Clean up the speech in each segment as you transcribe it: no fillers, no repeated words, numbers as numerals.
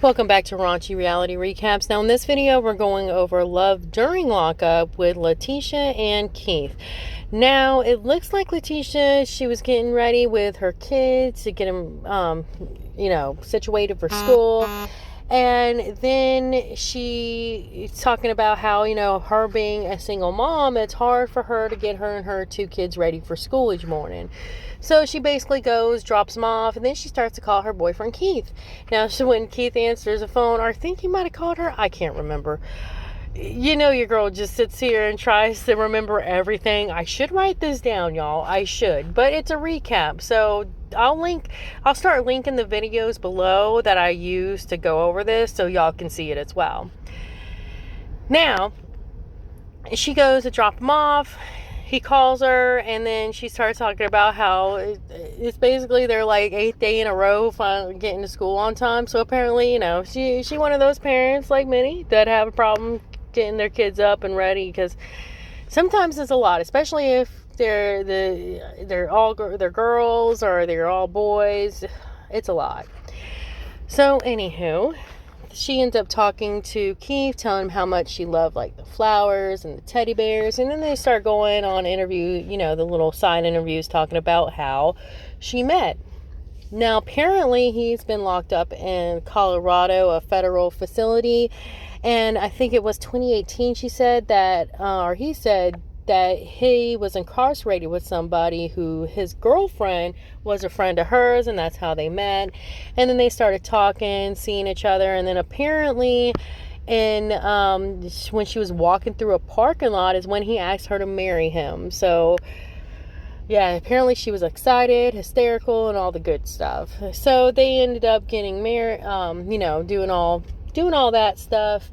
Welcome back to Raunchy Reality Recaps. Now in this video we're going over Love During Lockup with Latisha and Keith. Now it looks like Latisha, she was getting ready with her kids to get them situated for school. And then she's talking about how, her being a single mom, it's hard for her to get her and her two kids ready for school each morning. So she basically goes, drops them off, and then she starts to call her boyfriend Keith. Now, so when Keith answers the phone, I think he might have called her. I can't remember. Your girl just sits here and tries to remember everything. I should write this down, y'all. I should. But it's a recap. So I'll start linking the videos below that I use to go over this so y'all can see it as well. Now, she goes to drop him off. He calls her, and then she starts talking about how it's basically their like 8th day in a row finally getting to school on time. So apparently, she one of those parents like many that have a problem getting their kids up and ready, because sometimes it's a lot, especially if they're girls or they're all boys. It's a lot. So anywho, she ends up talking to Keith, telling him how much she loved like the flowers and the teddy bears, and then they start going on interview, the little side interviews talking about how she met. Now apparently he's been locked up in Colorado, a federal facility, and I think it was 2018 she said that, or he said that he was incarcerated with somebody who his girlfriend was a friend of hers, and that's how they met. And then they started talking, seeing each other, and then apparently when she was walking through a parking lot is when he asked her to marry him. So yeah, apparently she was excited, hysterical, and all the good stuff. So they ended up getting married, doing all that stuff.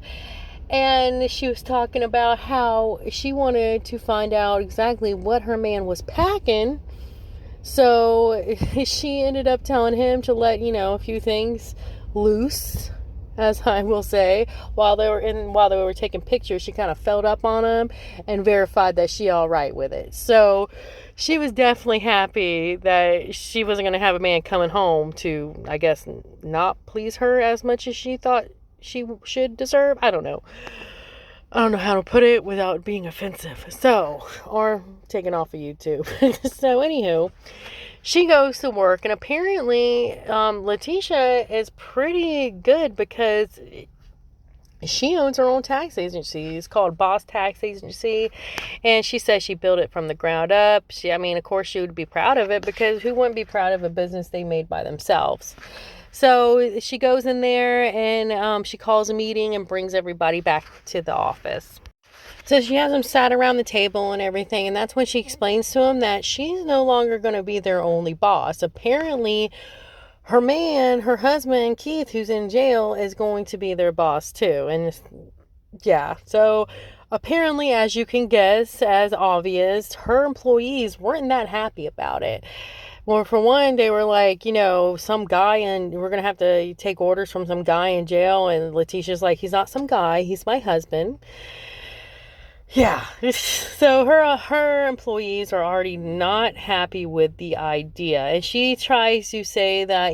And she was talking about how she wanted to find out exactly what her man was packing. So she ended up telling him to let, a few things loose, as I will say, while they were taking pictures. She kind of felt up on him and verified that she all right with it. So she was definitely happy that she wasn't going to have a man coming home to, I guess, not please her as much as she thought she should deserve. I don't know how to put it without being offensive. So, or taken off of YouTube. So anywho, she goes to work, and apparently Latisha is pretty good because she owns her own tax agency. It's called Boss Tax Agency, and she says she built it from the ground up. Of course she would be proud of it, because who wouldn't be proud of a business they made by themselves? So she goes in there, and she calls a meeting and brings everybody back to the office. So she has them sat around the table and everything, and that's when she explains to them that she's no longer going to be their only boss. Apparently, her husband, Keith, who's in jail, is going to be their boss too. And yeah, so apparently, as you can guess, as obvious, her employees weren't that happy about it. Well, for one, they were like, some guy, and we're going to have to take orders from some guy in jail. And Latisha's like, he's not some guy, he's my husband. Yeah. So her employees are already not happy with the idea. And she tries to say that,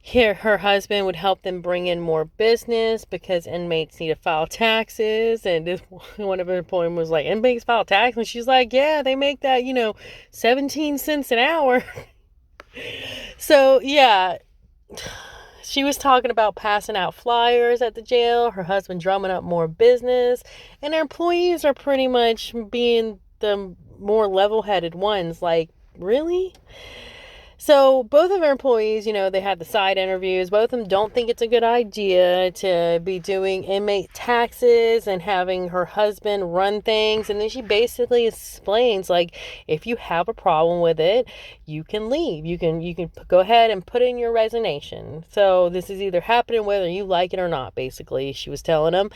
her husband would help them bring in more business because inmates need to file taxes. And one of her employees was like, inmates file tax? And she's like, yeah, they make that, 17 cents an hour. So, yeah. She was talking about passing out flyers at the jail, her husband drumming up more business, and her employees are pretty much being the more level-headed ones. Like, really? So both of her employees, they had the side interviews. Both of them don't think it's a good idea to be doing inmate taxes and having her husband run things. And then she basically explains, like, if you have a problem with it, you can leave. You can go ahead and put in your resignation. So this is either happening whether you like it or not, basically, she was telling him.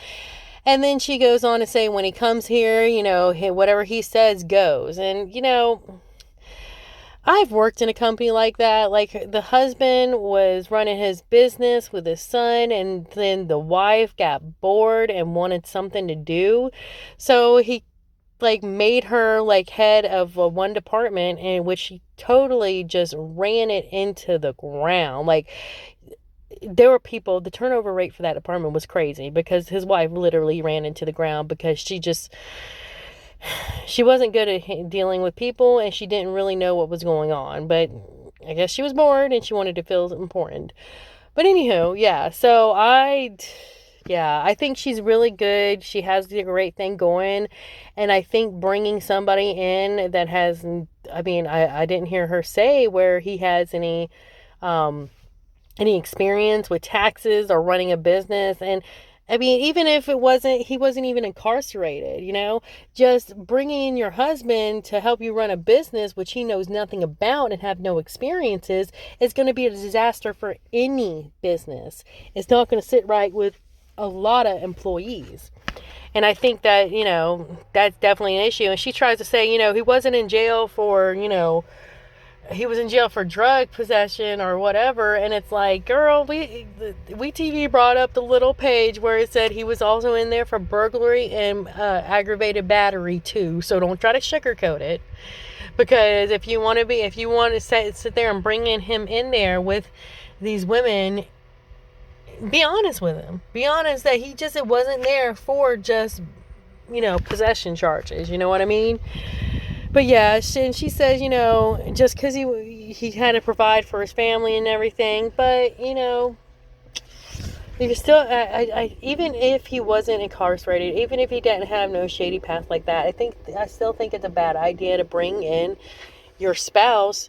And then she goes on to say, when he comes here, whatever he says goes. And, I've worked in a company like that. Like, the husband was running his business with his son, and then the wife got bored and wanted something to do. So he made her head of one department, in which she totally just ran it into the ground. there were people, the turnover rate for that apartment was crazy because his wife literally ran into the ground because she wasn't good at dealing with people, and she didn't really know what was going on. But I guess she was bored and she wanted to feel important. But anywho, yeah. So I think she's really good. She has the great thing going, and I think bringing somebody in that has, I mean, I didn't hear her say where he has any experience with taxes or running a business. And I mean, even if he wasn't even incarcerated, just bringing in your husband to help you run a business, which he knows nothing about and have no experiences, is going to be a disaster for any business. It's not going to sit right with a lot of employees. And I think that, that's definitely an issue. And she tries to say, he wasn't in jail for, he was in jail for drug possession or whatever. And it's like, girl, we TV brought up the little page where it said he was also in there for burglary and aggravated battery too. So don't try to sugarcoat it, because if you want to sit there and bring him in there with these women, be honest with him. Be honest that it wasn't there for just, possession charges. You know what I mean? But yeah, she says, just because he had to provide for his family and everything, but, you still, even if he wasn't incarcerated, even if he didn't have no shady past like that, I still think it's a bad idea to bring in your spouse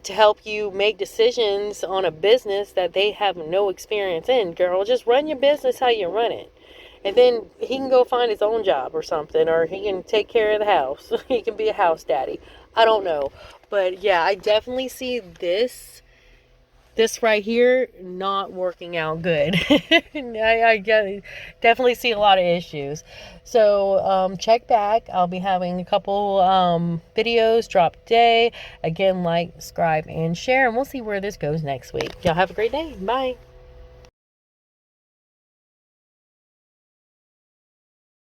to help you make decisions on a business that they have no experience in. Girl, just run your business how you run it. And then he can go find his own job or something, or he can take care of the house. He can be a house daddy. I don't know. But yeah, I definitely see this right here not working out good. I definitely see a lot of issues. So check back. I'll be having a couple videos drop today. Again, like, subscribe, and share. And we'll see where this goes next week. Y'all have a great day. Bye.